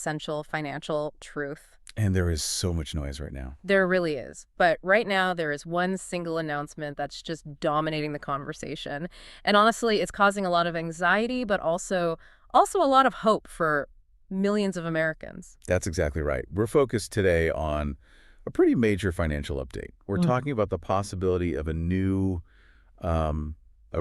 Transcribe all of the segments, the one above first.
essential financial truth. And there is so much noise right now. There really is. But right now, there is one single announcement that's just dominating the conversation. And honestly, it's causing a lot of anxiety, but also a lot of hope for millions of Americans. That's exactly right. We're focused today on a pretty major financial update. We're talking about the possibility of a new, a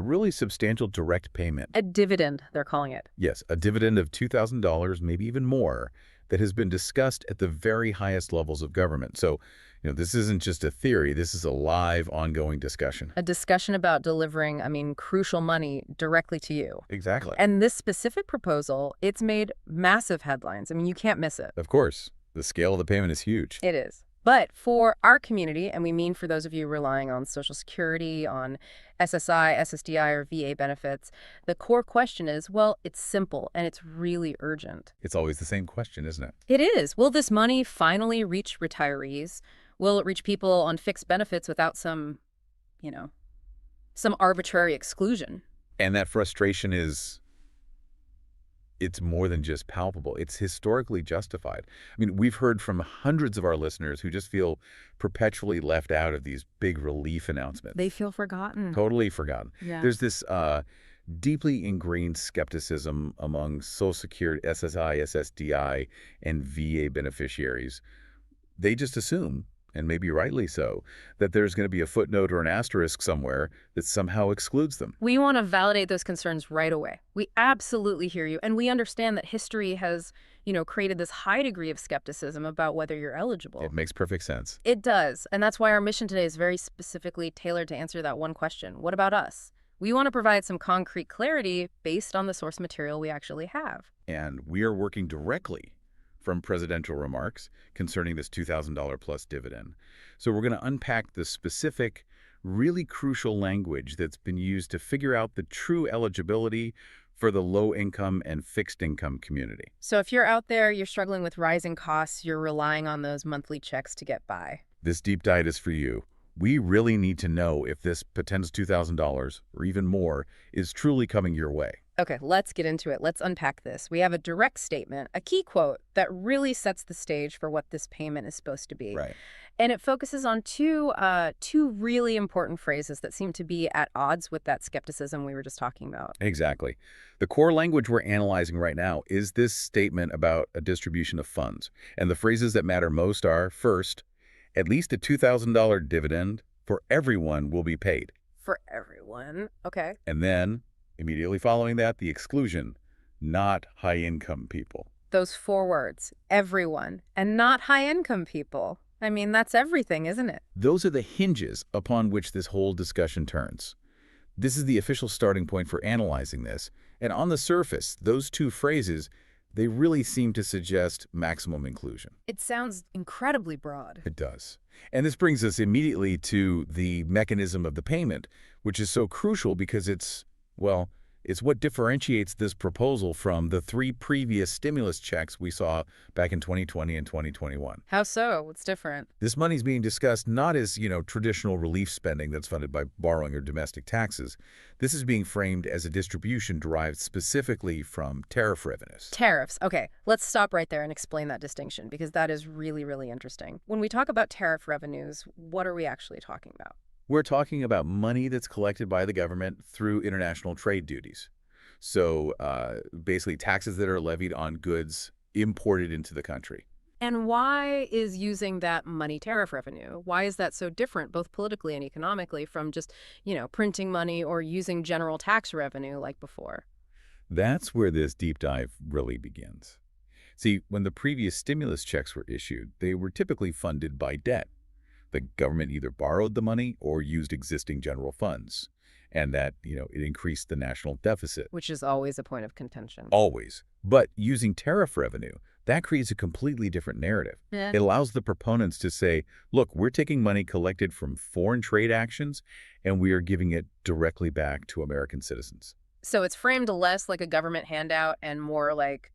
really substantial direct payment. A dividend, they're calling it. Yes, a dividend of $2,000, maybe even more, that has been discussed at the very highest levels of government. So, this isn't just a theory. This is a live, ongoing discussion. A discussion about delivering, crucial money directly to you. Exactly. And this specific proposal, it's made massive headlines. You can't miss it. Of course. The scale of the payment is huge. It is. But for our community, and we mean for those of you relying on Social Security, on SSI, SSDI, or VA benefits, the core question is, well, it's simple and it's really urgent. It's always the same question, isn't it? It is. Will this money finally reach retirees? Will it reach people on fixed benefits without some arbitrary exclusion? And that frustration it's more than just palpable. It's historically justified. We've heard from hundreds of our listeners who just feel perpetually left out of these big relief announcements. They feel forgotten. Totally forgotten. Yeah. There's this deeply ingrained skepticism among Social Security, SSI, SSDI, and VA beneficiaries. They just assume, and maybe rightly so, that there's going to be a footnote or an asterisk somewhere that somehow excludes them. We want to validate those concerns right away. We absolutely hear you, and we understand that history has, created this high degree of skepticism about whether you're eligible. It makes perfect sense. It does, and that's why our mission today is very specifically tailored to answer that one question. What about us? We want to provide some concrete clarity based on the source material we actually have. And we are working directly from presidential remarks concerning this $2,000 plus dividend. So we're going to unpack the specific, really crucial language that's been used to figure out the true eligibility for the low-income and fixed-income community. So if you're out there, you're struggling with rising costs, you're relying on those monthly checks to get by. This deep dive is for you. We really need to know if this potential $2,000 or even more is truly coming your way. Okay, let's get into it. Let's unpack this. We have a direct statement, a key quote that really sets the stage for what this payment is supposed to be. Right. And it focuses on two really important phrases that seem to be at odds with that skepticism we were just talking about. Exactly. The core language we're analyzing right now is this statement about a distribution of funds. And the phrases that matter most are, first, at least a $2,000 dividend for everyone will be paid. For everyone. Okay. And then, immediately following that, the exclusion, not high-income people. Those 4 words, everyone, and not high-income people. That's everything, isn't it? Those are the hinges upon which this whole discussion turns. This is the official starting point for analyzing this. And on the surface, those two phrases, they really seem to suggest maximum inclusion. It sounds incredibly broad. It does. And this brings us immediately to the mechanism of the payment, which is so crucial because it's what differentiates this proposal from the 3 previous stimulus checks we saw back in 2020 and 2021. How so? What's different? This money's being discussed not as, traditional relief spending that's funded by borrowing or domestic taxes. This is being framed as a distribution derived specifically from tariff revenues. Tariffs. Okay, let's stop right there and explain that distinction because that is really, really interesting. When we talk about tariff revenues, what are we actually talking about? We're talking about money that's collected by the government through international trade duties. So basically taxes that are levied on goods imported into the country. And why is using that money tariff revenue? Why is that so different, both politically and economically, from just, printing money or using general tax revenue like before? That's where this deep dive really begins. See, when the previous stimulus checks were issued, they were typically funded by debt. The government either borrowed the money or used existing general funds. And that, it increased the national deficit. Which is always a point of contention. Always. But using tariff revenue, that creates a completely different narrative. Yeah. It allows the proponents to say, look, we're taking money collected from foreign trade actions, and we are giving it directly back to American citizens. So it's framed less like a government handout and more like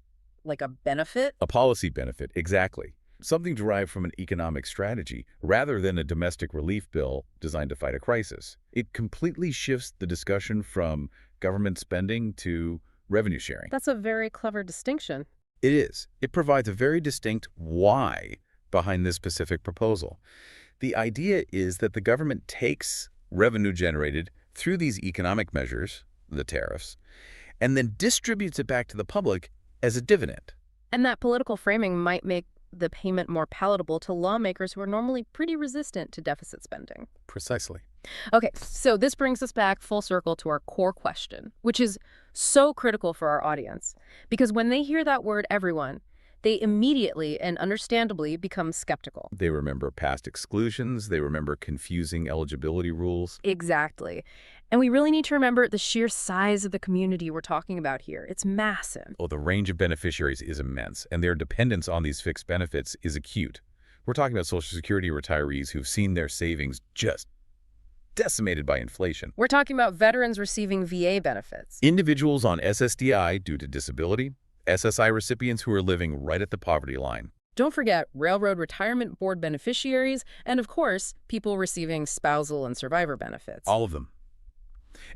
a benefit? A policy benefit, exactly. Something derived from an economic strategy rather than a domestic relief bill designed to fight a crisis. It completely shifts the discussion from government spending to revenue sharing. That's a very clever distinction. It is. It provides a very distinct why behind this specific proposal. The idea is that the government takes revenue generated through these economic measures, the tariffs, and then distributes it back to the public as a dividend. And that political framing might make the payment more palatable to lawmakers who are normally pretty resistant to deficit spending. Precisely. Okay, so this brings us back full circle to our core question, which is so critical for our audience. Because when they hear that word everyone, they immediately and understandably become skeptical. They remember past exclusions. They remember confusing eligibility rules. Exactly. And we really need to remember the sheer size of the community we're talking about here. It's massive. Oh, the range of beneficiaries is immense, and their dependence on these fixed benefits is acute. We're talking about Social Security retirees who've seen their savings just decimated by inflation. We're talking about veterans receiving VA benefits. Individuals on SSDI due to disability, SSI recipients who are living right at the poverty line. Don't forget Railroad Retirement Board beneficiaries, and of course, people receiving spousal and survivor benefits. All of them.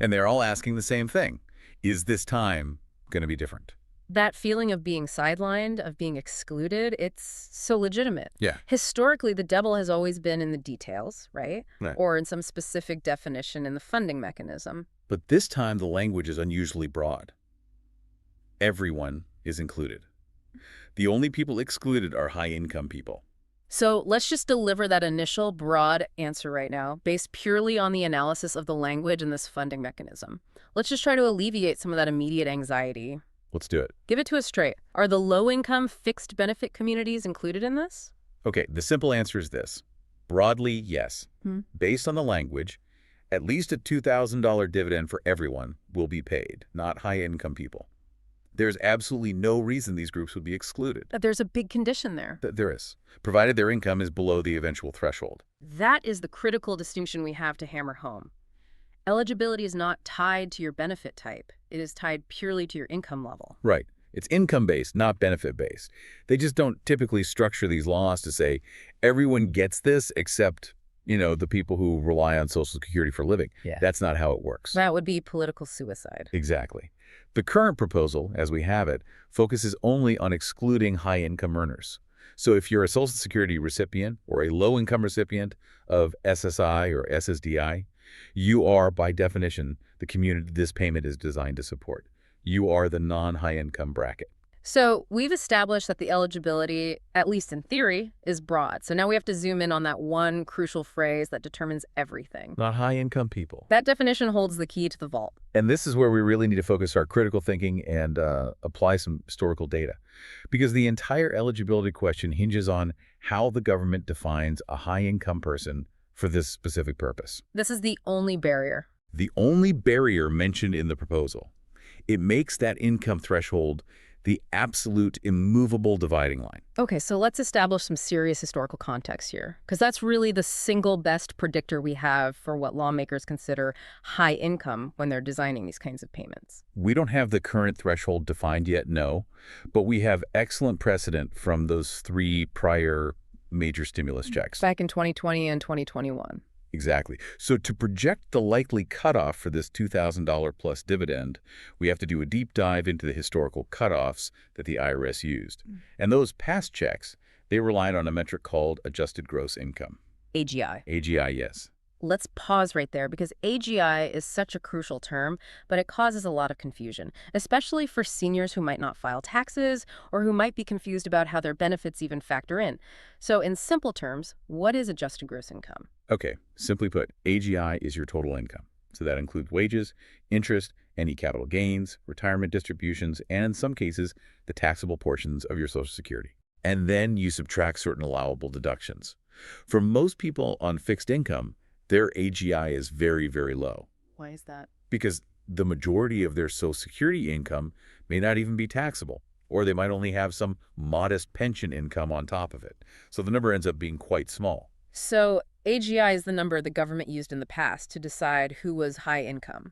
And they're all asking the same thing. Is this time going to be different? That feeling of being sidelined, of being excluded, it's so legitimate. Yeah. Historically, the devil has always been in the details, right? Right. Or in some specific definition in the funding mechanism. But this time, the language is unusually broad. Everyone is included. The only people excluded are high-income people. So let's just deliver that initial broad answer right now, based purely on the analysis of the language in this funding mechanism. Let's just try to alleviate some of that immediate anxiety. Let's do it. Give it to us straight. Are the low-income fixed benefit communities included in this? Okay, the simple answer is this. Broadly, yes. Based on the language, at least a $2,000 dividend for everyone will be paid, not high-income people. There's absolutely no reason these groups would be excluded. There's a big condition there. There is, provided their income is below the eventual threshold. That is the critical distinction we have to hammer home. Eligibility is not tied to your benefit type. It is tied purely to your income level. Right. It's income-based, not benefit-based. They just don't typically structure these laws to say everyone gets this except, the people who rely on Social Security for a living. Yeah. That's not how it works. That would be political suicide. Exactly. The current proposal, as we have it, focuses only on excluding high-income earners. So if you're a Social Security recipient or a low-income recipient of SSI or SSDI, you are, by definition, the community this payment is designed to support. You are the non-high-income bracket. So we've established that the eligibility, at least in theory, is broad. So now we have to zoom in on that one crucial phrase that determines everything. Not high-income people. That definition holds the key to the vault. And this is where we really need to focus our critical thinking and apply some historical data. Because the entire eligibility question hinges on how the government defines a high-income person for this specific purpose. This is the only barrier. The only barrier mentioned in the proposal. It makes that income threshold the absolute immovable dividing line. Okay, so let's establish some serious historical context here, because that's really the single best predictor we have for what lawmakers consider high income when they're designing these kinds of payments. We don't have the current threshold defined yet, no, but we have excellent precedent from those three prior major stimulus checks. Back in 2020 and 2021. Exactly. So to project the likely cutoff for this $2,000 plus dividend, we have to do a deep dive into the historical cutoffs that the IRS used. And those past checks, they relied on a metric called adjusted gross income. AGI. AGI, yes. Let's pause right there because AGI is such a crucial term, but it causes a lot of confusion, especially for seniors who might not file taxes or who might be confused about how their benefits even factor in. So in simple terms, what is adjusted gross income? Okay, simply put, AGI is your total income. So that includes wages, interest, any capital gains, retirement distributions, and in some cases, the taxable portions of your Social Security. And then you subtract certain allowable deductions. For most people on fixed income, their AGI is very, very low. Why is that? Because the majority of their Social Security income may not even be taxable, or they might only have some modest pension income on top of it. So the number ends up being quite small. So AGI is the number the government used in the past to decide who was high income.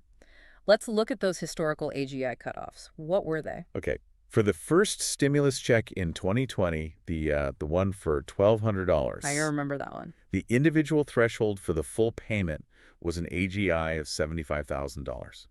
Let's look at those historical AGI cutoffs. What were they? Okay. For the first stimulus check in 2020, the one for $1,200. I remember that one. The individual threshold for the full payment was an AGI of $75,000.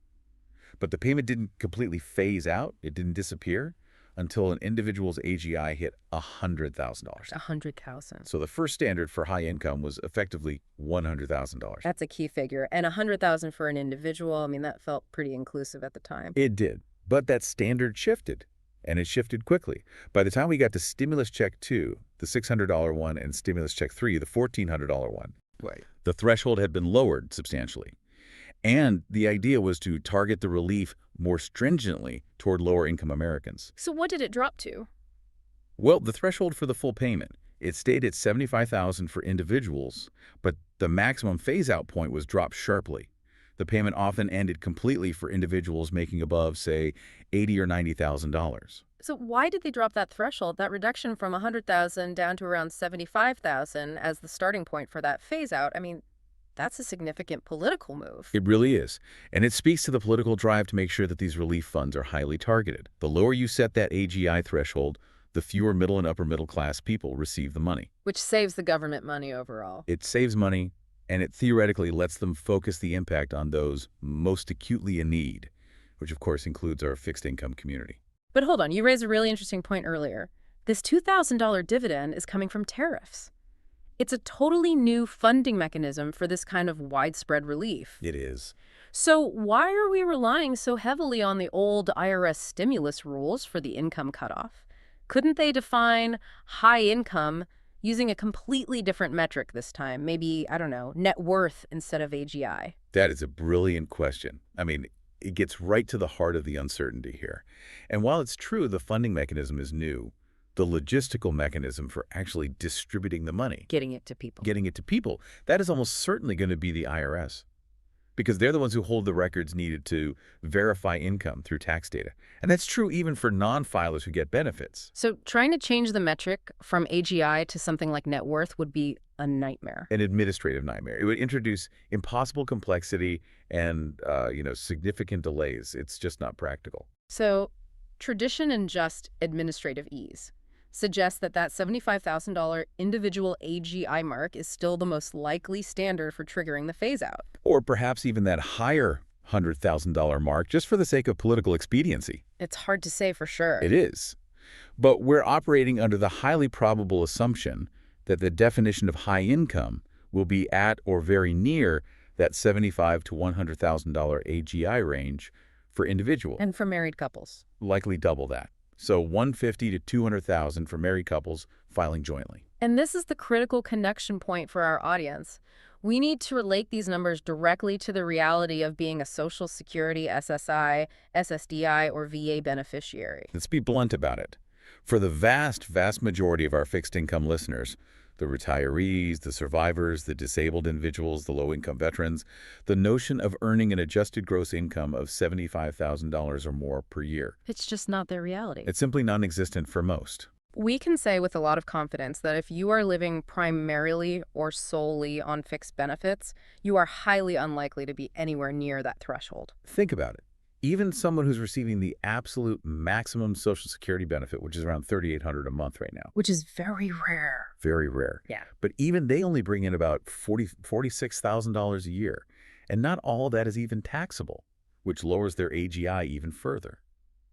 But the payment didn't completely phase out. It didn't disappear. until an individual's AGI hit $100,000. 100,000. So the first standard for high income was effectively $100,000. That's a key figure. And 100,000 for an individual, I mean, that felt pretty inclusive at the time. It did, but that standard shifted, and it shifted quickly. By the time we got to Stimulus Check 2, the $600 one, and Stimulus Check 3, the $1,400 one, Right. the threshold had been lowered substantially. And the idea was to target the relief more stringently toward lower-income Americans. So what did it drop to? Well, the threshold for the full payment, it stayed at $75,000 for individuals, but the maximum phase-out point was dropped sharply. The payment often ended completely for individuals making above, say, $80,000 or $90,000. So why did they drop that threshold, that reduction from 100,000 down to around 75,000 as the starting point for that phase out? I mean, that's a significant political move. It really is. And it speaks to the political drive to make sure that these relief funds are highly targeted. The lower you set that AGI threshold, the fewer middle and upper middle class people receive the money. Which saves the government money overall. It saves money, and it theoretically lets them focus the impact on those most acutely in need, which of course includes our fixed income community. But hold on, you raised a really interesting point earlier. This $2,000 dividend is coming from tariffs. It's a totally new funding mechanism for this kind of widespread relief. It is. So why are we relying so heavily on the old IRS stimulus rules for the income cutoff? Couldn't they define high income using a completely different metric this time? Maybe, I don't know, net worth instead of AGI. That is a brilliant question. I mean, it gets right to the heart of the uncertainty here. And while it's true the funding mechanism is new, the logistical mechanism for actually distributing the money, Getting it to people. that is almost certainly going to be the IRS. Because they're the ones who hold the records needed to verify income through tax data. And that's true even for non-filers who get benefits. So trying to change the metric from AGI to something like net worth would be a nightmare. An administrative nightmare. It would introduce impossible complexity and, significant delays. It's just not practical. So tradition and just administrative ease suggests that $75,000 individual AGI mark is still the most likely standard for triggering the phase-out. Or perhaps even that higher $100,000 mark just for the sake of political expediency. It's hard to say for sure. It is. But we're operating under the highly probable assumption that the definition of high income will be at or very near that $75,000 to $100,000 AGI range for individual. And for married couples. Likely double that. So $150,000 to $200,000 for married couples filing jointly. And this is the critical connection point for our audience. We need to relate these numbers directly to the reality of being a Social Security, SSI, SSDI, or VA beneficiary. Let's be blunt about it. For the vast, vast majority of our fixed income listeners, the retirees, the survivors, the disabled individuals, the low-income veterans, the notion of earning an adjusted gross income of $75,000 or more per year. It's just not their reality. It's simply non-existent for most. We can say with a lot of confidence that if you are living primarily or solely on fixed benefits, you are highly unlikely to be anywhere near that threshold. Think about it. Even someone who's receiving the absolute maximum Social Security benefit, which is around $3,800 a month right now. Which is very rare. Very rare. Yeah. But even they only bring in about $46,000 a year. And not all of that is even taxable, which lowers their AGI even further.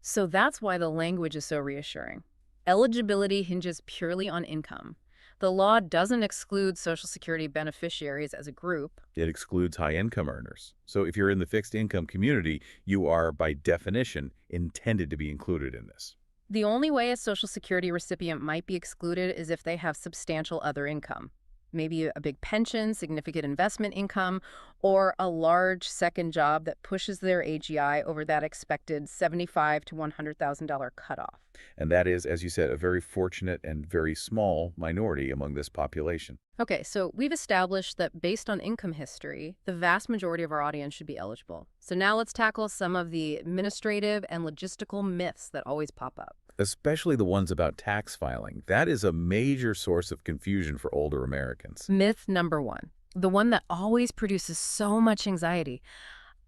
So that's why the language is so reassuring. Eligibility hinges purely on income. The law doesn't exclude Social Security beneficiaries as a group. It excludes high-income earners. So if you're in the fixed income community, you are, by definition, intended to be included in this. The only way a Social Security recipient might be excluded is if they have substantial other income. Maybe a big pension, significant investment income, or a large second job that pushes their AGI over that expected $75,000 to $100,000 cutoff. And that is, as you said, a very fortunate and very small minority among this population. Okay, so we've established that based on income history, the vast majority of our audience should be eligible. So now let's tackle some of the administrative and logistical myths that always pop up. Especially the ones about tax filing. That is a major source of confusion for older Americans. Myth number one, the one that always produces so much anxiety.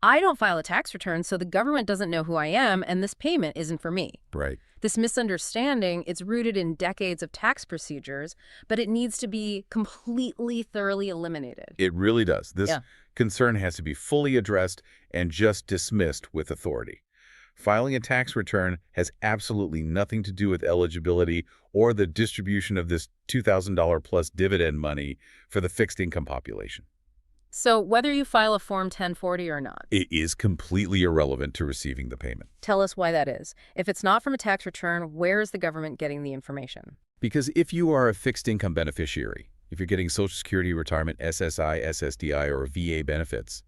I don't file a tax return, so the government doesn't know who I am, and this payment isn't for me. Right. This misunderstanding, it's rooted in decades of tax procedures, but it needs to be completely, thoroughly eliminated. It really does. This concern has to be fully addressed and just dismissed with authority. Filing a tax return has absolutely nothing to do with eligibility or the distribution of this $2,000 plus dividend money for the fixed income population. So whether you file a Form 1040 or not, It is completely irrelevant to receiving the payment. tell us why that is. If it's not from a tax return, where is the government getting the information? Because if you are a fixed income beneficiary, if you're getting Social Security, retirement, SSI, SSDI, or VA benefits,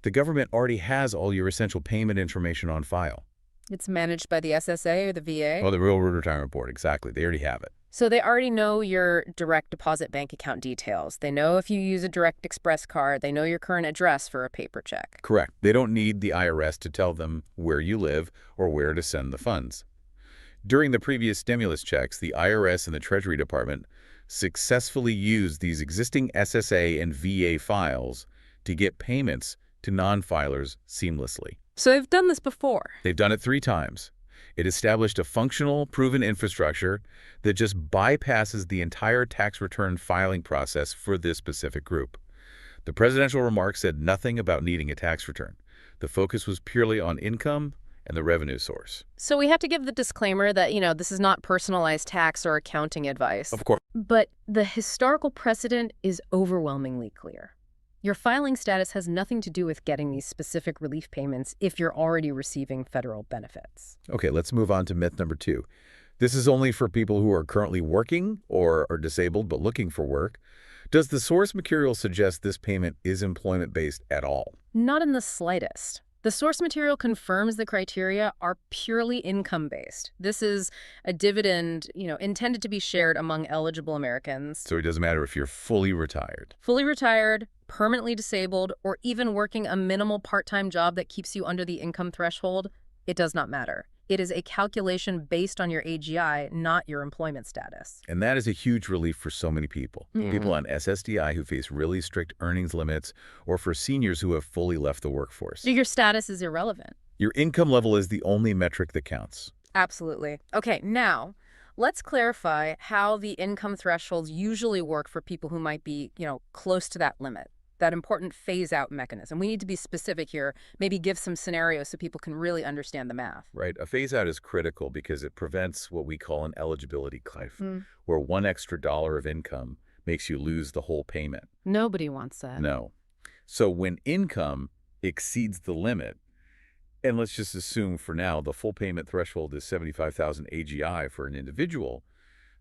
the government already has all your essential payment information on file. It's managed by the SSA or the VA? Oh, the Railroad Retirement Board, exactly. They already have it. So they already know your direct deposit bank account details. They know if you use a direct express card. They know your current address for a paper check. Correct. They don't need the IRS to tell them where you live or where to send the funds. During the previous stimulus checks, the IRS and the Treasury Department successfully used these existing SSA and VA files to get payments to non-filers seamlessly. So they've done this before. They've done it 3 times. It established a functional, proven infrastructure that just bypasses the entire tax return filing process for this specific group. The presidential remarks said nothing about needing a tax return. The focus was purely on income and the revenue source. So we have to give the disclaimer that, this is not personalized tax or accounting advice. Of course. But the historical precedent is overwhelmingly clear. Your filing status has nothing to do with getting these specific relief payments if you're already receiving federal benefits. Okay, let's move on to myth number 2. This is only for people who are currently working or are disabled but looking for work. Does the source material suggest this payment is employment-based at all? Not in the slightest. The source material confirms the criteria are purely income-based. This is a dividend, intended to be shared among eligible Americans. So it doesn't matter if you're fully retired. Fully retired, permanently disabled, or even working a minimal part-time job that keeps you under the income threshold, it does not matter. It is a calculation based on your AGI, not your employment status. And that is a huge relief for so many people. People on SSDI who face really strict earnings limits, or for seniors who have fully left the workforce. So your status is irrelevant. Your income level is the only metric that counts. Absolutely. Okay, now let's clarify how the income thresholds usually work for people who might be, close to that limit. That important phase-out mechanism. We need to be specific here, maybe give some scenarios so people can really understand the math. Right. A phase-out is critical because it prevents what we call an eligibility cliff, where one extra dollar of income makes you lose the whole payment. Nobody wants that. No. So when income exceeds the limit, and let's just assume for now the full payment threshold is $75,000 AGI for an individual,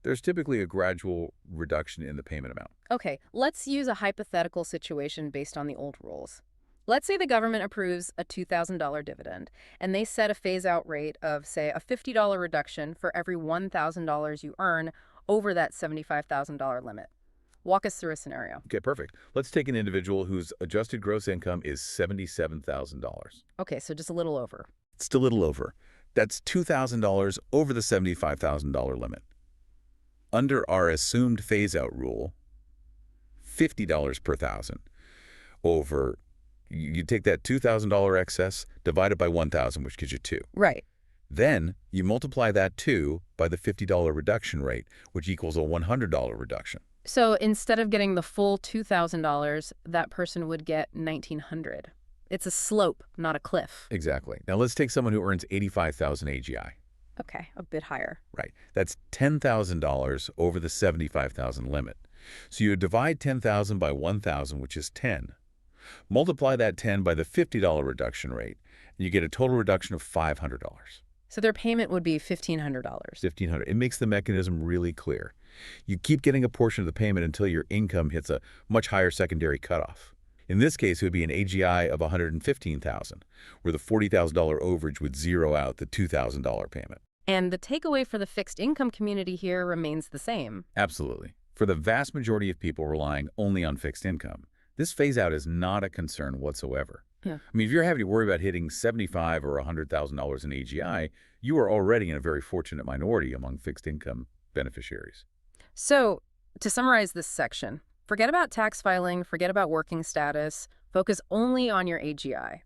there's typically a gradual reduction in the payment amount. Okay, let's use a hypothetical situation based on the old rules. Let's say the government approves a $2,000 dividend, and they set a phase-out rate of, say, a $50 reduction for every $1,000 you earn over that $75,000 limit. Walk us through a scenario. Okay, perfect. Let's take an individual whose adjusted gross income is $77,000. Okay, so just a little over. It's a little over. That's $2,000 over the $75,000 limit. Under our assumed phase-out rule, $50 per thousand over, you take that $2,000 excess, divide it by 1,000, which gives you 2. Right. Then you multiply that 2 by the $50 reduction rate, which equals a $100 reduction. So instead of getting the full $2,000, that person would get $1,900. It's a slope, not a cliff. Exactly. Now let's take someone who earns $85,000 AGI. Okay, a bit higher. Right. That's $10,000 over the $75,000 limit. So you divide 10,000 by 1,000, which is 10. Multiply that 10 by the $50 reduction rate, and you get a total reduction of $500. So their payment would be $1,500. $1,500. It makes the mechanism really clear. You keep getting a portion of the payment until your income hits a much higher secondary cutoff. In this case, it would be an AGI of $115,000, where the $40,000 overage would zero out the $2,000 payment. And the takeaway for the fixed income community here remains the same. Absolutely. For the vast majority of people relying only on fixed income, this phase-out is not a concern whatsoever. Yeah. I mean, if you're having to worry about hitting $75,000 or $100,000 in AGI, you are already in a very fortunate minority among fixed income beneficiaries. So, to summarize this section, forget about tax filing, forget about working status, focus only on your AGI.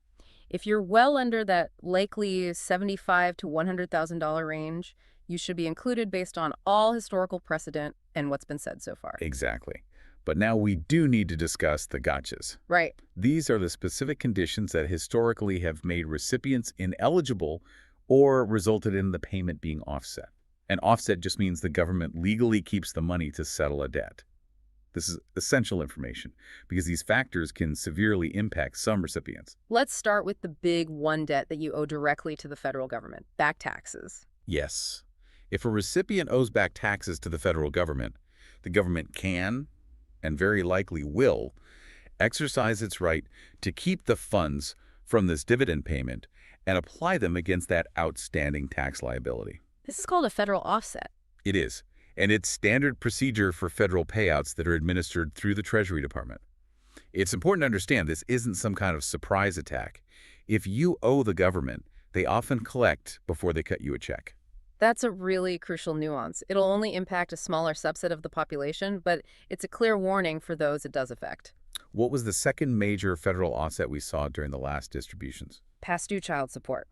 If you're well under that likely $75,000 to $100,000 range, you should be included based on all historical precedent and what's been said so far. Exactly. But now we do need to discuss the gotchas. Right. These are the specific conditions that historically have made recipients ineligible or resulted in the payment being offset. An offset just means the government legally keeps the money to settle a debt. This is essential information because these factors can severely impact some recipients. Let's start with the big one debt that you owe directly to the federal government, back taxes. Yes, if a recipient owes back taxes to the the government can, and very likely will, exercise its right to keep the funds from this dividend payment and apply them against that outstanding tax liability. This is called a federal offset. It is, and it's standard procedure for federal payouts that are administered through the Treasury Department. It's important to understand this isn't some kind of surprise attack. If you owe the government, they often collect before they cut you a check. That's a really crucial nuance. It'll only impact a smaller subset of the population, but it's a clear warning for those it does affect. What was the second major federal offset we saw during the last distributions? Past due child support.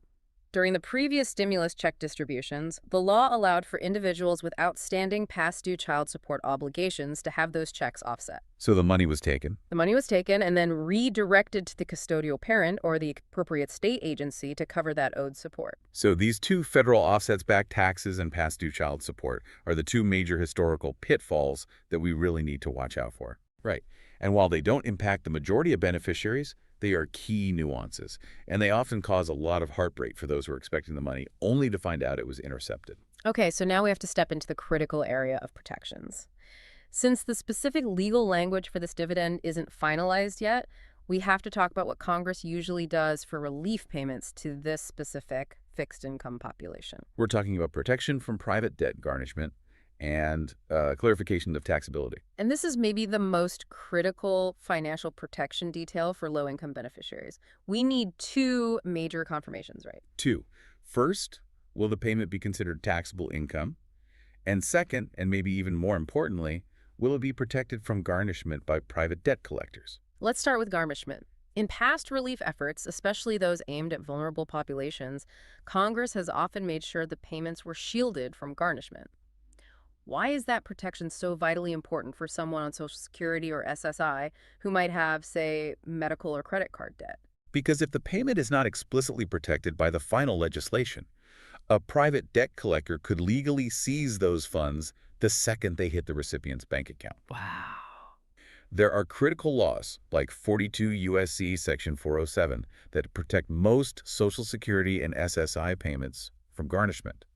During the previous stimulus check distributions, the law allowed for individuals with outstanding past due child support obligations to have those checks offset. So the money was taken. The money was taken and then redirected to the custodial parent or the appropriate state agency to cover that owed support. So these two federal offsets back taxes and past due child support are the two major historical pitfalls that we really need to watch out for. Right. And while they don't impact the majority of beneficiaries, they are key nuances, and they often cause a lot of heartbreak for those who are expecting the money, only to find out it was intercepted. Okay, so now we have to step into the critical area of protections. Since the specific legal language for this dividend isn't finalized yet, we have to talk about what Congress usually does for relief payments to this specific fixed income population. We're talking about protection from private debt garnishment and clarification of taxability. And this is maybe the most critical financial protection detail for low-income beneficiaries. We need two major confirmations, right? Two, first, will the payment be considered taxable income? And second, and maybe even more importantly, will it be protected from garnishment by private debt collectors? Let's start with garnishment. In past relief efforts, especially those aimed at vulnerable populations, Congress has often made sure the payments were shielded from garnishment. Why is that protection so vitally important for someone on Social Security or SSI who might have, say, medical or credit card debt? Because if the payment is not explicitly protected by the final legislation, a private debt collector could legally seize those funds the second they hit the recipient's bank account. Wow. There are critical laws, like 42 U.S.C. Section 407, that protect most Social Security and SSI payments from garnishment.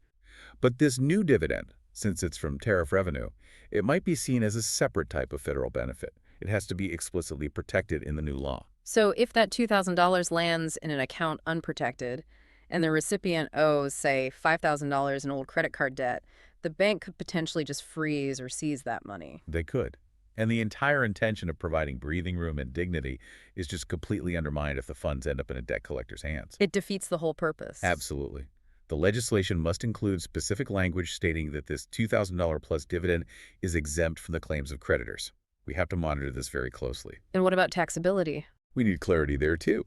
But this new dividend, since it's from tariff revenue, it might be seen as a separate type of federal benefit. It has to be explicitly protected in the new law. So if that $2,000 lands in an account unprotected and the recipient owes, say, $5,000 in old credit card debt, the bank could potentially just freeze or seize that money. They could. And the entire intention of providing breathing room and dignity is just completely undermined if the funds end up in a debt collector's hands. It defeats the whole purpose. Absolutely. The legislation must include specific language stating that this $2,000 plus dividend is exempt from the claims of creditors. We have to monitor this very closely. And what about taxability? We need clarity there, too.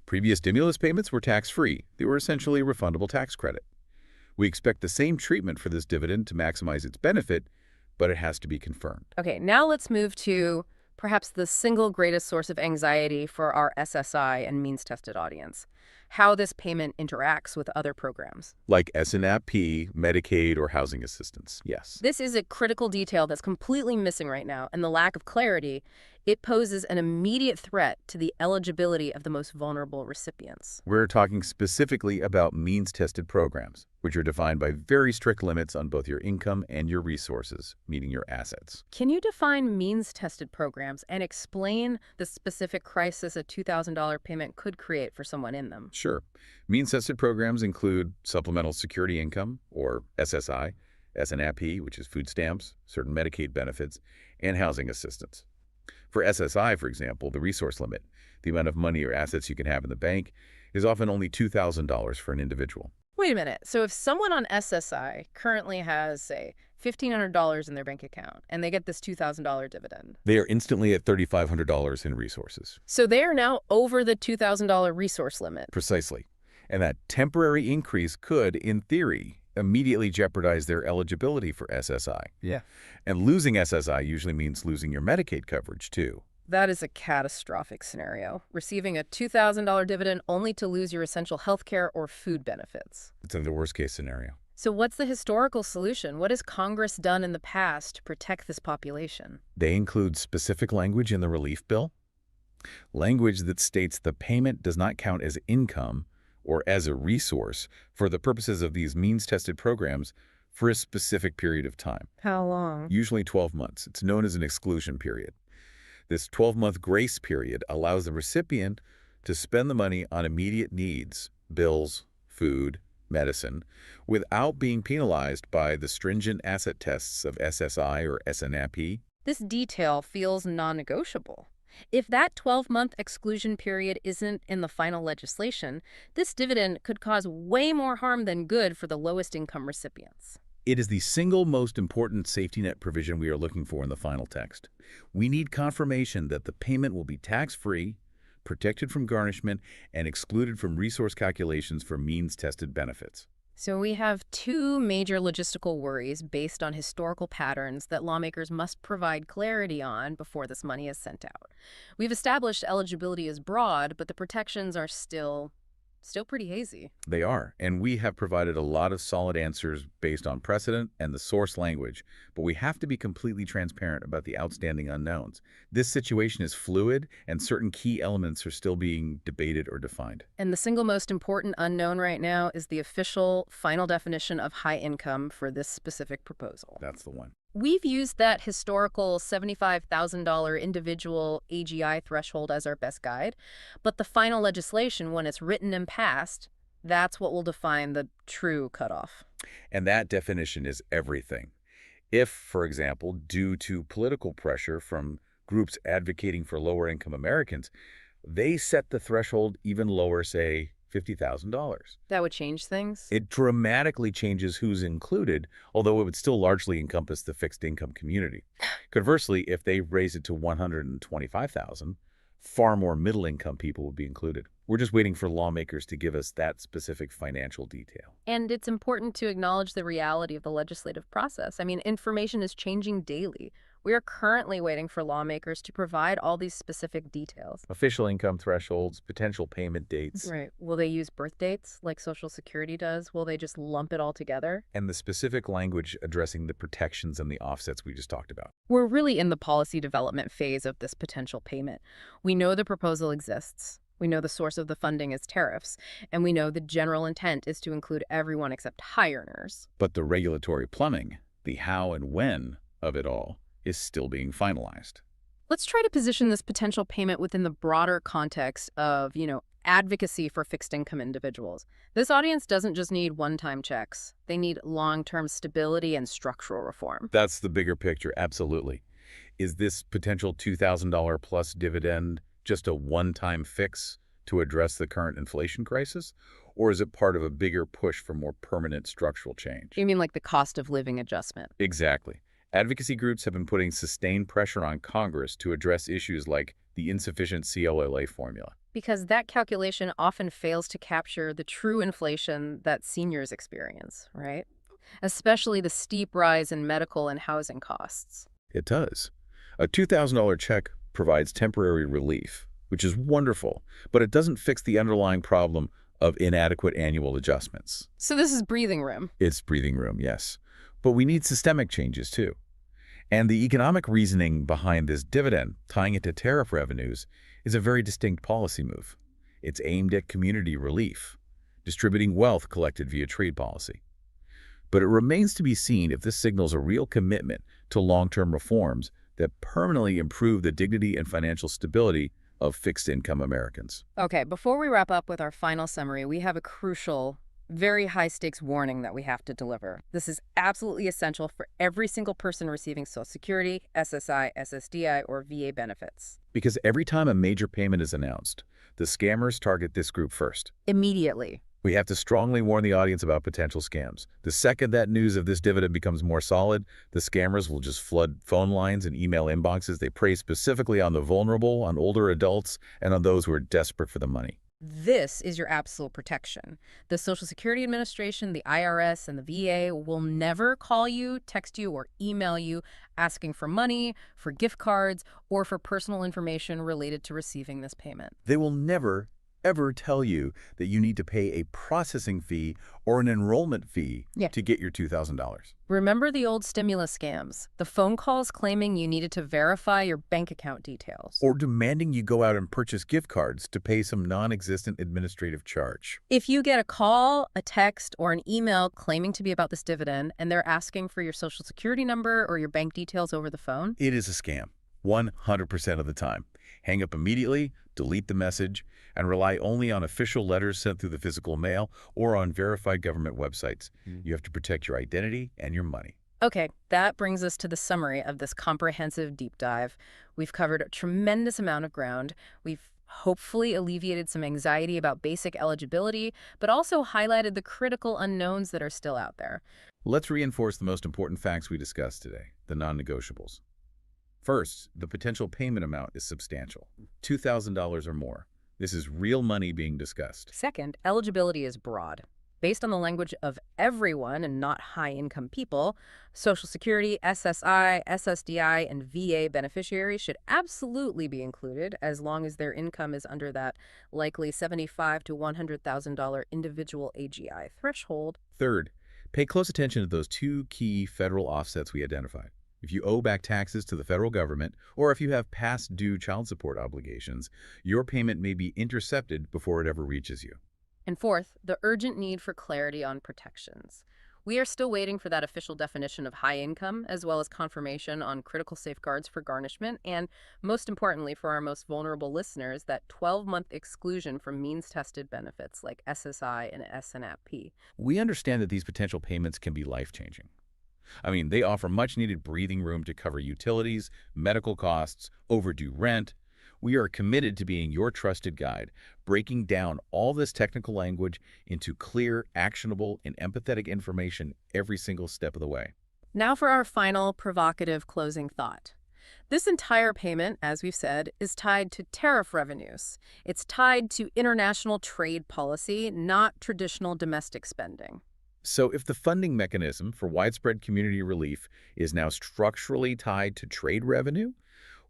Previous stimulus payments were tax-free. They were essentially a refundable tax credit. We expect the same treatment for this dividend to maximize its benefit, but it has to be confirmed. Okay, now let's move to perhaps the single greatest source of anxiety for our SSI and means-tested audience: how this payment interacts with other programs. Like s.n.a.p, Medicaid, or housing assistance, yes. This is a critical detail that's completely missing right now, and the lack of clarity, it poses an immediate threat to the eligibility of the most vulnerable recipients. We're talking specifically about means-tested programs, which are defined by very strict limits on both your income and your resources, meaning your assets. Can you define means-tested programs and explain the specific crisis a $2,000 payment could create for someone in them? Sure. Means-tested programs include supplemental security income, or SSI, s.n.a.p, which is food stamps, certain Medicaid benefits, and housing assistance. For SSI, for example, the resource limit, the amount of money or assets you can have in the bank, is often only $2,000 for an individual. Wait a minute. So if someone on SSI currently has, say, $1,500 in their bank account and they get this $2,000 dividend, they are instantly at $3,500 in resources. so they are now over the $2,000 resource limit. Precisely. And that temporary increase could, in theory, immediately jeopardize their eligibility for SSI. Yeah. And losing SSI usually means losing your Medicaid coverage, too. That is a catastrophic scenario. Receiving a $2,000 dividend only to lose your essential healthcare or food benefits. It's the worst-case scenario. So what's the historical solution? What has Congress done in the past to protect this population? They include specific language in the relief bill, language that states the payment does not count as income or as a resource for the purposes of these means-tested programs for a specific period of time, How long? usually 12 months. It's known as an exclusion period. This 12-month grace period allows the recipient to spend the money on immediate needs, bills, food, medicine, without being penalized by the stringent asset tests of SSI or s.n.a.p. This detail feels non-negotiable. If that 12-month exclusion period isn't in the final legislation, this dividend could cause way more harm than good for the lowest income recipients. It is the single most important safety net provision we are looking for in the final text. We need confirmation that the payment will be tax-free, protected from garnishment, and excluded from resource calculations for means-tested benefits. So we have two major logistical worries based on historical patterns that lawmakers must provide clarity on before this money is sent out. We've established eligibility is broad, but the protections are still pretty hazy. They are, and we have provided a lot of solid answers based on precedent and the source language, but we have to be completely transparent about the outstanding unknowns. This situation is fluid, and certain key elements are still being debated or defined. And the single most important unknown right now is the official final definition of high income for this specific proposal. That's the one. We've used that historical $75,000 individual AGI threshold as our best guide, but the final legislation, when it's written and passed, that's what will define the true cutoff. And that definition is everything. If, for example, due to political pressure from groups advocating for lower-income Americans, they set the threshold even lower, say, $50,000. That would change things? It dramatically changes who's included, although it would still largely encompass the fixed-income community. Conversely, if they raise it to $125,000, far more middle-income people would be included. We're just waiting for lawmakers to give us that specific financial detail. And it's important to acknowledge the reality of the legislative process. I mean, information is changing daily. We are currently waiting for lawmakers to provide all these specific details. Official income thresholds, potential payment dates. Right. Will they use birth dates like Social Security does? Will they just lump it all together? And the specific language addressing the protections and the offsets we just talked about. We're really in the policy development phase of this potential payment. We know the proposal exists. We know the source of the funding is tariffs, and we know the general intent is to include everyone except high earners. But the regulatory plumbing, the how and when of it all, is still being finalized. Let's try to position this potential payment within the broader context of, advocacy for fixed-income individuals. This audience doesn't just need one-time checks. They need long-term stability and structural reform. That's the bigger picture, absolutely. Is this potential $2,000 plus dividend just a one-time fix to address the current inflation crisis? Or is it part of a bigger push for more permanent structural change? You mean like the cost of living adjustment? Exactly. Advocacy groups have been putting sustained pressure on Congress to address issues like the insufficient COLA formula. Because that calculation often fails to capture the true inflation that seniors experience, right? Especially the steep rise in medical and housing costs. It does. A $2,000 check provides temporary relief, which is wonderful, but it doesn't fix the underlying problem of inadequate annual adjustments. So this is breathing room. It's breathing room, yes. But we need systemic changes, too. And the economic reasoning behind this dividend, tying it to tariff revenues, is a very distinct policy move. It's aimed at community relief, distributing wealth collected via trade policy. But it remains to be seen if this signals a real commitment to long-term reforms that permanently improve the dignity and financial stability of fixed-income Americans. Okay, before we wrap up with our final summary, we have a crucial, very high-stakes warning that we have to deliver. This is absolutely essential for every single person receiving Social Security, SSI, SSDI, or VA benefits. Because every time a major payment is announced, the scammers target this group first. Immediately. We have to strongly warn the audience about potential scams. The second that news of this dividend becomes more solid, the scammers will just flood phone lines and email inboxes. They prey specifically on the vulnerable, on older adults, and on those who are desperate for the money. This is your absolute protection. The Social Security Administration, the IRS, and the VA will never call you, text you, or email you asking for money, for gift cards, or for personal information related to receiving this payment. They will never, ever tell you that you need to pay a processing fee or an enrollment fee Yeah. to get your $2,000. Remember the old stimulus scams? The phone calls claiming you needed to verify your bank account details. Or demanding you go out and purchase gift cards to pay some non-existent administrative charge. If you get a call, a text, or an email claiming to be about this dividend, and they're asking for your social security number or your bank details over the phone, It is a scam, 100% of the time. Hang up immediately, delete the message, and rely only on official letters sent through the physical mail or on verified government websites. You have to protect your identity and your money. Okay, that brings us to the summary of this comprehensive deep dive. We've covered a tremendous amount of ground. We've hopefully alleviated some anxiety about basic eligibility, but also highlighted the critical unknowns that are still out there. Let's reinforce the most important facts we discussed today, the non-negotiables. First, the potential payment amount is substantial, $2,000 or more. This is real money being discussed. Second, eligibility is broad. Based on the language of everyone and not high-income people, Social Security, SSI, SSDI, and VA beneficiaries should absolutely be included as long as their income is under that likely $75,000 to $100,000 individual AGI threshold. Third, pay close attention to those two key federal offsets we identified. If you owe back taxes to the federal government, or if you have past due child support obligations, your payment may be intercepted before it ever reaches you. And fourth, the urgent need for clarity on protections. We are still waiting for that official definition of high income, as well as confirmation on critical safeguards for garnishment, and most importantly for our most vulnerable listeners, that 12-month exclusion from means-tested benefits like SSI and s.n.a.p. We understand that these potential payments can be life-changing. They offer much-needed breathing room to cover utilities, medical costs, overdue rent. We are committed to being your trusted guide, breaking down all this technical language into clear, actionable, and empathetic information every single step of the way. Now for our final provocative closing thought. This entire payment, as we've said, is tied to tariff revenues. It's tied to international trade policy, not traditional domestic spending. So if the funding mechanism for widespread community relief is now structurally tied to trade revenue,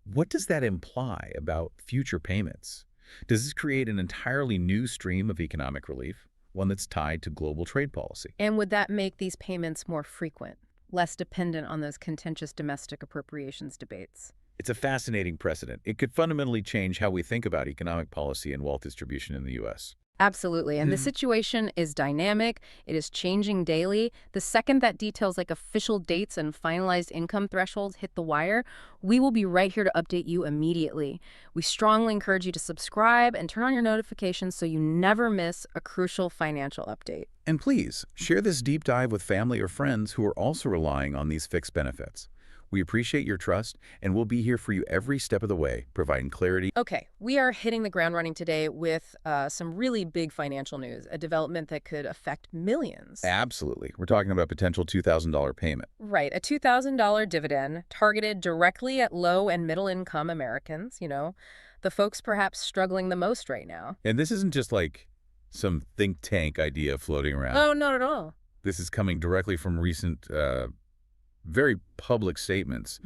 what does that imply about future payments? Does this create an entirely new stream of economic relief, one that's tied to global trade policy? And would that make these payments more frequent, less dependent on those contentious domestic appropriations debates? It's a fascinating precedent. It could fundamentally change how we think about economic policy and wealth distribution in the U.S. Absolutely. And the situation is dynamic. It is changing daily. The second that details like official dates and finalized income thresholds hit the wire, we will be right here to update you immediately. We strongly encourage you to subscribe and turn on your notifications so you never miss a crucial financial update. And please, share this deep dive with family or friends who are also relying on these fixed benefits. We appreciate your trust, and we'll be here for you every step of the way, providing clarity. Okay, we are hitting the ground running today with some really big financial news, a development that could affect millions. Absolutely. We're talking about a potential $2,000 payment. Right, a $2,000 dividend targeted directly at low and middle income Americans, the folks perhaps struggling the most right now. And this isn't just like some think tank idea floating around. Oh, not at all. This is coming directly from recent very public statements,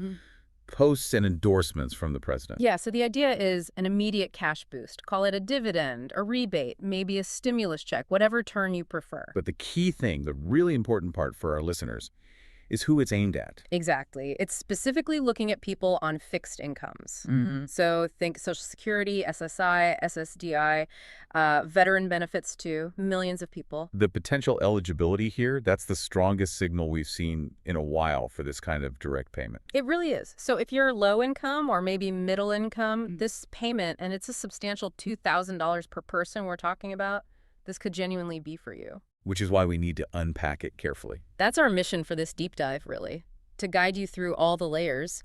posts and endorsements from the president. Yeah, so the idea is an immediate cash boost. Call it a dividend, a rebate, maybe a stimulus check, whatever term you prefer. But the key thing, the really important part for our listeners, is who it's aimed at. Exactly. It's specifically looking at people on fixed incomes. So think Social Security, SSI, SSDI, veteran benefits too, millions of people. The potential eligibility here, that's the strongest signal we've seen in a while for this kind of direct payment. It really is. So if you're low income or maybe middle income, this payment, and it's a substantial $2,000 per person we're talking about, this could genuinely be for you. Which is why we need to unpack it carefully. That's our mission for this deep dive, really. To guide you through all the layers,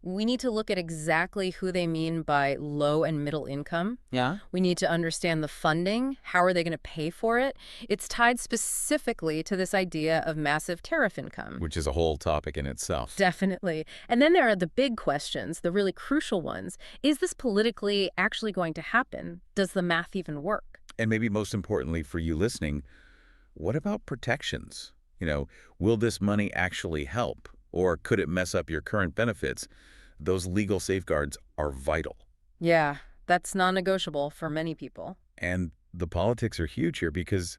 we need to look at exactly who they mean by low and middle income. Yeah. We need to understand the funding. How are they going to pay for it? It's tied specifically to this idea of massive tariff income. Which is a whole topic in itself. Definitely. And then there are the big questions, the really crucial ones. Is this politically actually going to happen? Does the math even work? And maybe most importantly for you listening, what about protections? Will this money actually help? Or could it mess up your current benefits? Those legal safeguards are vital. Yeah, that's non-negotiable for many people. And the politics are huge here because,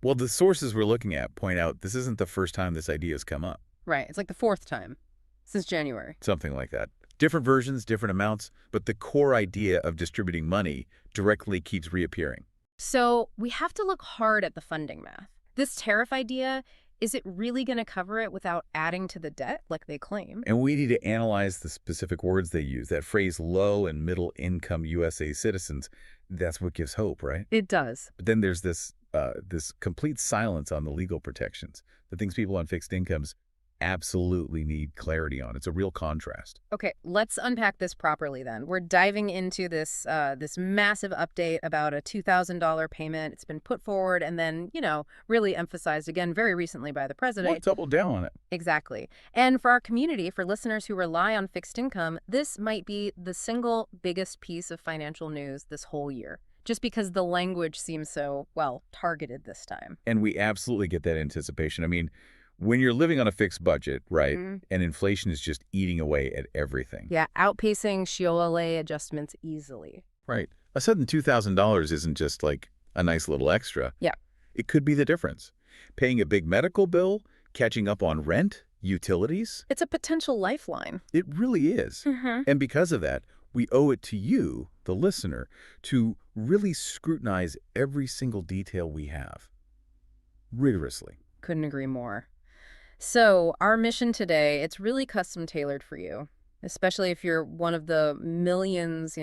well, the sources we're looking at point out this isn't the first time this idea has come up. Right. It's like the fourth time since January. Something like that. Different versions, different amounts, but the core idea of distributing money directly keeps reappearing. So we have to look hard at the funding math. This tariff idea, is it really going to cover it without adding to the debt like they claim? And we need to analyze the specific words they use. That phrase, low and middle income USA citizens, that's what gives hope, right? It does. But then there's this complete silence on the legal protections, the things people on fixed incomes absolutely need clarity on. It's a real contrast. Okay, let's unpack this properly then. We're diving into this massive update about a $2,000 payment. It's been put forward and then, really emphasized again very recently by the president. Well, double down on it. Exactly. And for our community, for listeners who rely on fixed income, this might be the single biggest piece of financial news this whole year, just because the language seems so, well, targeted this time. And we absolutely get that anticipation. I mean, when you're living on a fixed budget, right, and inflation is just eating away at everything. Yeah, outpacing COLA adjustments easily. Right. A sudden $2,000 isn't just like a nice little extra. Yeah. It could be the difference. Paying a big medical bill, catching up on rent, utilities. It's a potential lifeline. It really is. And because of that, we owe it to you, the listener, to really scrutinize every single detail we have. Rigorously. Couldn't agree more. So our mission today, it's really custom tailored for you, especially if you're one of the millions,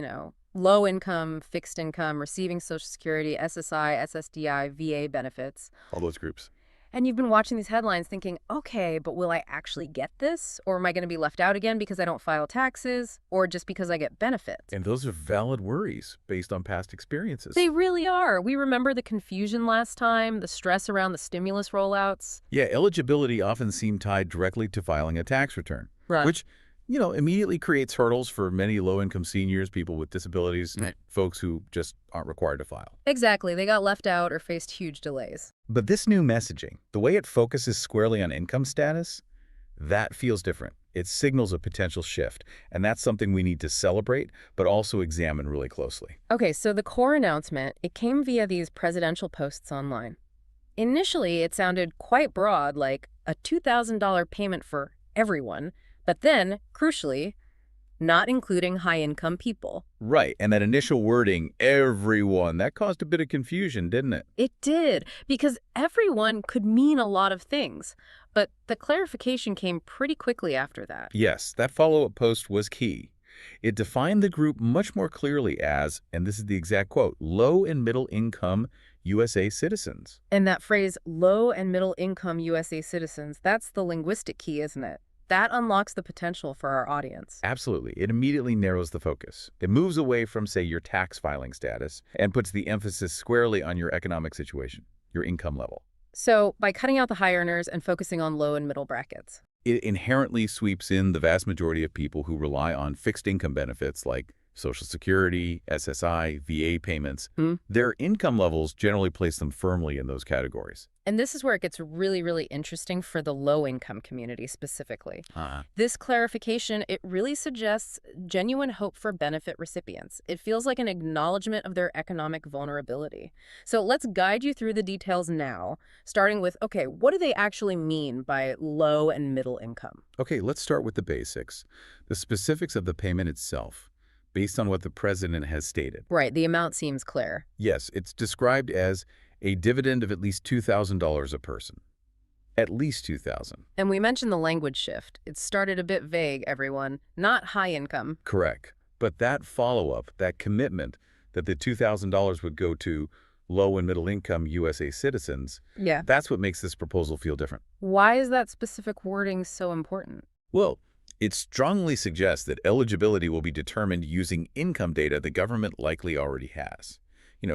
low income, fixed income, receiving Social Security, SSI, SSDI, VA benefits. All those groups. And you've been watching these headlines thinking, okay, but will I actually get this? Or am I going to be left out again because I don't file taxes? Or just because I get benefits? And those are valid worries based on past experiences. They really are. We remember the confusion last time, the stress around the stimulus rollouts. Yeah, eligibility often seemed tied directly to filing a tax return, which, immediately creates hurdles for many low-income seniors, people with disabilities, folks who just aren't required to file. Exactly. They got left out or faced huge delays. But this new messaging, the way it focuses squarely on income status, that feels different. It signals a potential shift, and that's something we need to celebrate, but also examine really closely. Okay, so the core announcement, it came via these presidential posts online. Initially, it sounded quite broad, like a $2,000 payment for everyone, but then, crucially, not including high-income people. Right, and that initial wording, everyone, that caused a bit of confusion, didn't it? It did, because everyone could mean a lot of things. But the clarification came pretty quickly after that. Yes, that follow-up post was key. It defined the group much more clearly as, and this is the exact quote, low and middle income USA citizens. And that phrase, low and middle income USA citizens, that's the linguistic key, isn't it? That unlocks the potential for our audience. Absolutely. It immediately narrows the focus. It moves away from, say, your tax filing status and puts the emphasis squarely on your economic situation, your income level. So by cutting out the high earners and focusing on low and middle brackets. It inherently sweeps in the vast majority of people who rely on fixed income benefits like Social Security, SSI, VA payments. Their income levels generally place them firmly in those categories. And this is where it gets really, really interesting for the low-income community specifically. This clarification, it really suggests genuine hope for benefit recipients. It feels like an acknowledgement of their economic vulnerability. So let's guide you through the details now, starting with, okay, what do they actually mean by low and middle income? Okay, let's start with the basics. The specifics of the payment itself, based on what the president has stated. Right, the amount seems clear. Yes, it's described as a dividend of at least $2,000 a person. At least $2,000. And we mentioned the language shift. It started a bit vague, everyone. Not high income. Correct. But that follow-up, that commitment that the $2,000 would go to low and middle income USA citizens, that's what makes this proposal feel different. Why is that specific wording so important? Well, it strongly suggests that eligibility will be determined using income data the government likely already has.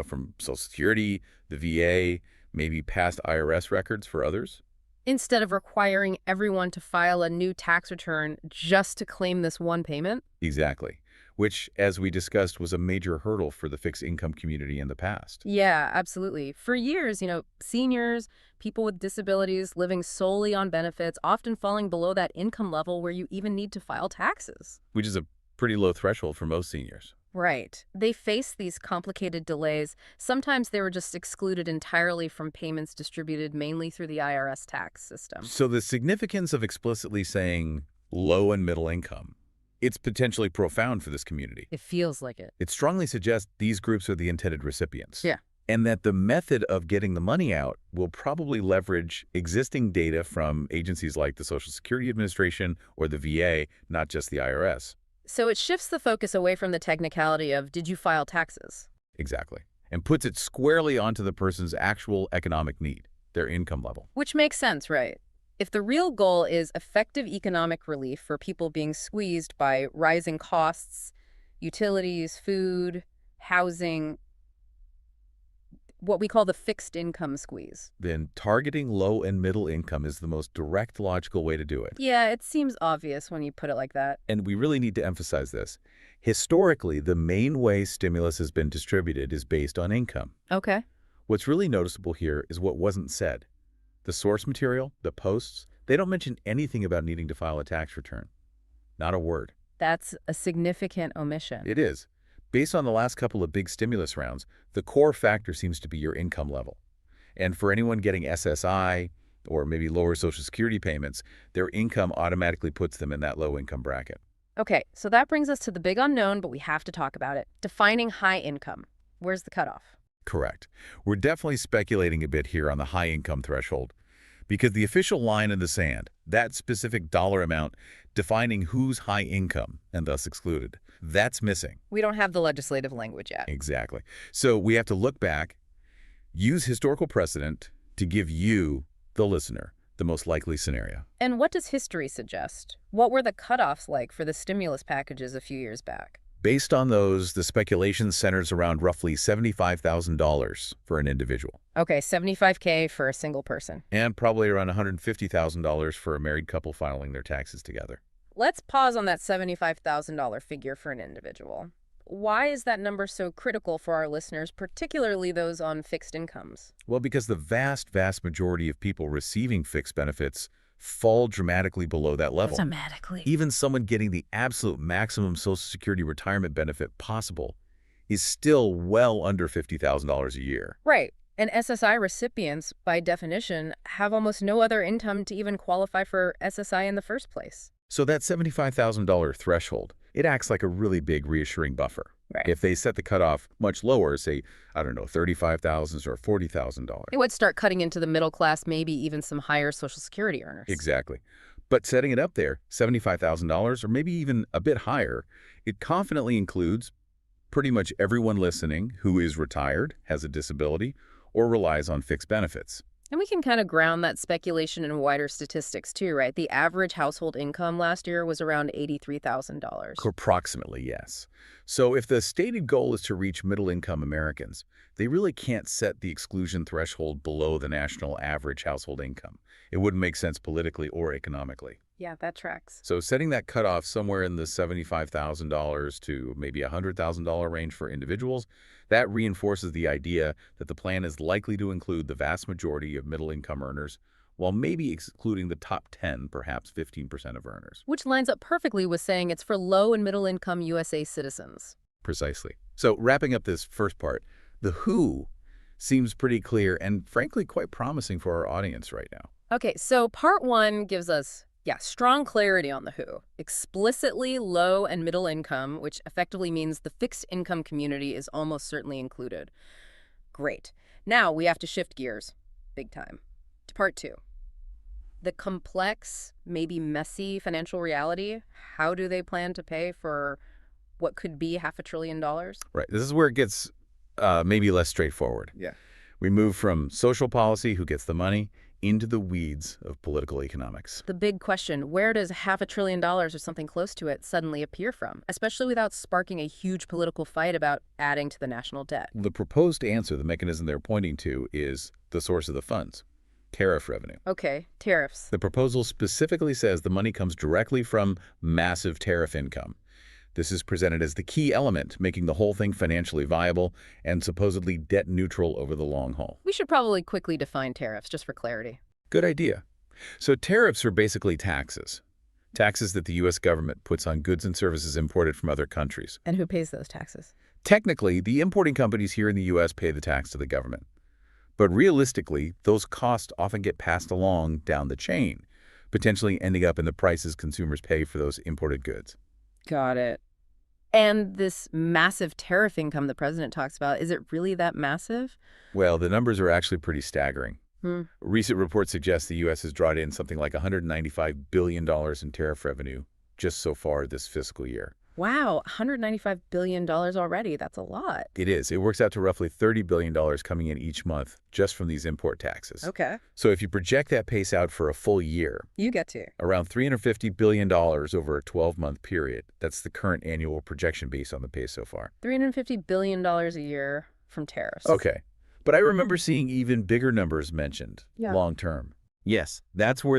From Social Security, the VA, maybe past IRS records for others. Instead of requiring everyone to file a new tax return just to claim this one payment? Exactly. which, as we discussed, was a major hurdle for the fixed income community in the past. Yeah, absolutely. For years, seniors, people with disabilities living solely on benefits, often falling below that income level where you even need to file taxes. Which is a pretty low threshold for most seniors. Right. They face these complicated delays. Sometimes they were just excluded entirely from payments distributed mainly through the IRS tax system. So the significance of explicitly saying low and middle income, it's potentially profound for this community. It feels like it. It strongly suggests these groups are the intended recipients. Yeah. And that the method of getting the money out will probably leverage existing data from agencies like the Social Security Administration or the VA, not just the IRS. So it shifts the focus away from the technicality of did you file taxes? Exactly. And puts it squarely onto the person's actual economic need, their income level. Which makes sense, right? If the real goal is effective economic relief for people being squeezed by rising costs, utilities, food, housing, what we call the fixed income squeeze. Then targeting low and middle income is the most direct, logical way to do it. Yeah, it seems obvious when you put it like that. And we really need to emphasize this. Historically, the main way stimulus has been distributed is based on income. Okay. What's really noticeable here is what wasn't said. The source material, the posts, they don't mention anything about needing to file a tax return. Not a word. That's a significant omission. It is. Based on the last couple of big stimulus rounds, the core factor seems to be your income level. And for anyone getting SSI or maybe lower Social Security payments, their income automatically puts them in that low-income bracket. Okay, so that brings us to the big unknown, but we have to talk about it. Defining high income. Where's the cutoff? Correct. We're definitely speculating a bit here on the high-income threshold because the official line in the sand, that specific dollar amount defining who's high income and thus excluded, that's missing. We don't have the legislative language yet. Exactly. So we have to look back, use historical precedent to give you, the listener, the most likely scenario. And what does history suggest? What were the cutoffs like for the stimulus packages a few years back? Based on those, the speculation centers around roughly $75,000 for an individual. Okay, $75K for a single person. And probably around $150,000 for a married couple filing their taxes together. Let's pause on that $75,000 figure for an individual. Why is that number so critical for our listeners, particularly those on fixed incomes? Well, because the vast majority of people receiving fixed benefits fall dramatically below that level. Dramatically. Even someone getting the absolute maximum Social Security retirement benefit possible is still well under $50,000 a year. Right. And SSI recipients, by definition, have almost no other income to even qualify for SSI in the first place. So that $75,000 threshold, it acts like a really big reassuring buffer. Right. If they set the cutoff much lower, say, I don't know, $35,000 or $40,000. It would start cutting into the middle class, maybe even some higher Social Security earners. Exactly. But setting it up there, $75,000 or maybe even a bit higher, it confidently includes pretty much everyone listening who is retired, has a disability, or relies on fixed benefits. And we can kind of ground that speculation in wider statistics too, right? The average household income last year was around $83,000. Approximately, yes. So if the stated goal is to reach middle-income Americans, they really can't set the exclusion threshold below the national average household income. It wouldn't make sense politically or economically. Yeah, that tracks. So setting that cutoff somewhere in the $75,000 to maybe $100,000 range for individuals, that reinforces the idea that the plan is likely to include the vast majority of middle-income earners, while maybe excluding the top 10, perhaps 15% of earners. Which lines up perfectly with saying it's for low and middle income USA citizens. Precisely. So wrapping up this first part, the who seems pretty clear and frankly quite promising for our audience right now. Okay, so part one gives us, strong clarity on the who. Explicitly low and middle income, which effectively means the fixed income community is almost certainly included. Great. Now we have to shift gears, big time, to part two. The complex, maybe messy financial reality. How do they plan to pay for what could be $500 billion? Right. This is where it gets maybe less straightforward. Yeah. We move from social policy, who gets the money, into the weeds of political economics. The big question, where does $500 billion or something close to it suddenly appear from, especially without sparking a huge political fight about adding to the national debt? The proposed answer, the mechanism they're pointing to, is the source of the funds, tariff revenue. Okay, tariffs. The proposal specifically says the money comes directly from massive tariff income. This is presented as the key element, making the whole thing financially viable and supposedly debt neutral over the long haul. We should probably quickly define tariffs, just for clarity. Good idea. So tariffs are basically taxes. Taxes that the U.S. government puts on goods and services imported from other countries. And who pays those taxes? Technically, the importing companies here in the U.S. pay the tax to the government. But realistically, those costs often get passed along down the chain, potentially ending up in the prices consumers pay for those imported goods. Got it. And this massive tariff income the president talks about, is it really that massive? Well, the numbers are actually pretty staggering. Hmm. Recent reports suggest the U.S. has drawn in something like $195 billion in tariff revenue just so far this fiscal year. Wow, $195 billion already. That's a lot. It is. It works out to roughly $30 billion coming in each month just from these import taxes. Okay. So if you project that pace out for a full year, You get to. around $350 billion over a 12-month period. That's the current annual projection based on the pace so far. $350 billion a year from tariffs. Okay. But I remember seeing even bigger numbers mentioned Yeah. long term. Yes, that's where